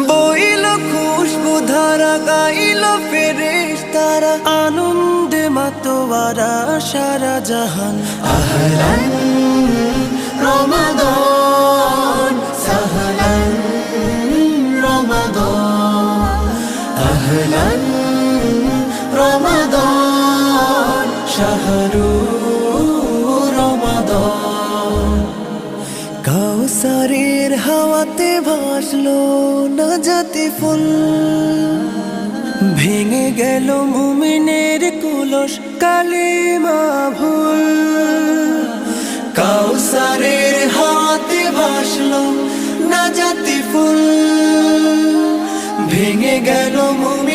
বইল খুশবু ধারা, গাইল ফেরেশতারা, আনন্দে মাতোয়ারা সারা জাহান। আহলান রমাদান সাহলান রমাদান, আহলান রমাদান শাহরু রমাদান। কাউসারের হাওয়াতে ভাসলো নাজাতে ফুল, ভেঙে গেল মুমিনের কুলস কালিমা ভুল। কাউসারের হাওয়াতে ভাসলো নাজাতে ফুল, ভেঙে গেল মুমিনের